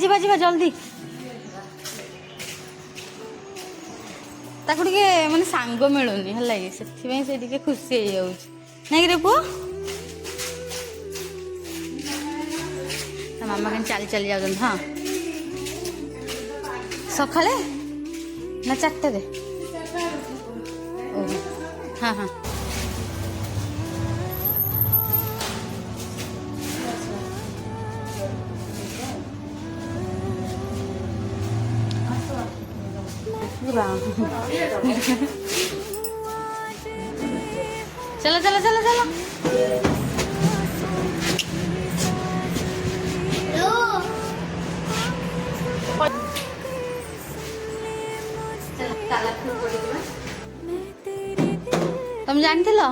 ଯିବା ଯିବା ଜଲ୍ଦି। ତାକୁ ଟିକେ ମାନେ ସାଙ୍ଗ ମିଳୁନି ହେଲା କି, ସେଥିପାଇଁ ସେ ଟିକେ ଖୁସି ହେଇଯାଉଛି ନାଇଁ ରେ ପୁଅ। ତା ମାମା କେମିତି ଚାଲି ଚାଲି ଯାଉଛନ୍ତି। ହଁ ସକାଳେ ନା 4টাରେ? ଓହୋ ହଁ ହଁ। चलो चलो चलो चलो। तुम जानते लो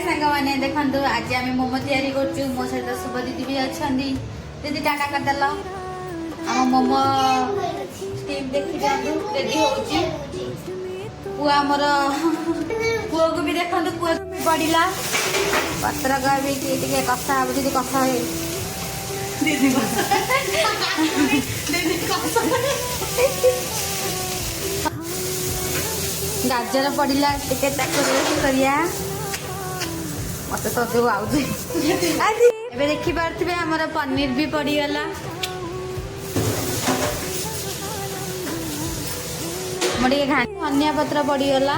सांग मैंने देखो आज आम मोमो तैयारी कर मो सहित शुभ दीदी भी अच्छा दीदी टाटा करदेल आम मोमो स्टीम देखी रेडी होची पुआ आमर पुआ को भी देखो पुआ पड़ा पत्रक भी टे कषा हम जी कषा गाजर पड़ा टे करिया मत तो जो आउे देखी पारे आमर पनीर भी पड़गला मोटे धनिया पत्र पड़गला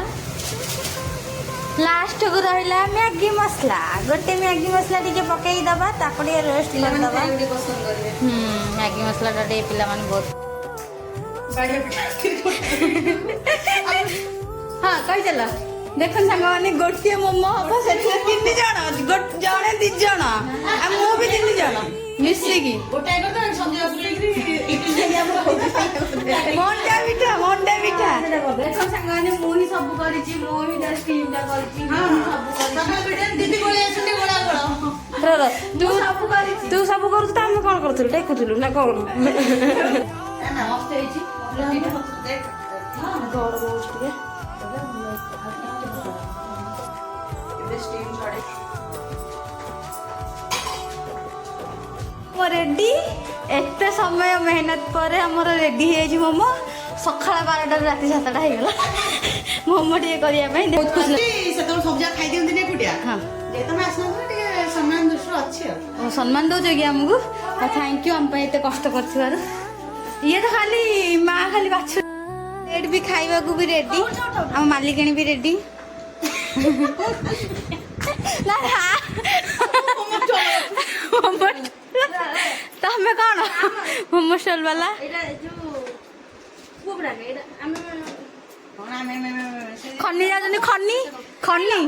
लास्ट को रहा मैगी मसला गोटे मैगी मसला टी पकई दबा रोस्ट करदबा मैगी मसला टे पिला बहुत हाँ कही चल देख सांग मैंने गोटे मोमो हम से 3 जन जड़े 2 जन भी 3 जन मिसिकी मंडा पिठा देख सांग मैंने मुही सब करी तू सब कर कौन कर देखुलु ना कौन रेडी एत समय मेहनत पर हमर रेडी है मोमो सका 12टा राति 7टा हो गला मोमो टे करिया बहुत खुश सब्जी खाई दिखती एकुटिया हाँ सम्मान दौ कि आमको थैंक यू आम एत कष्ट कर ये तो खाली माँ खाली बाछु रेड भी खाइबा को भी रेडी आम मालिकाणी भी रेडी ना तमें कौन मोमो स्टॉल वाला खनी जाऊँ खनी खनी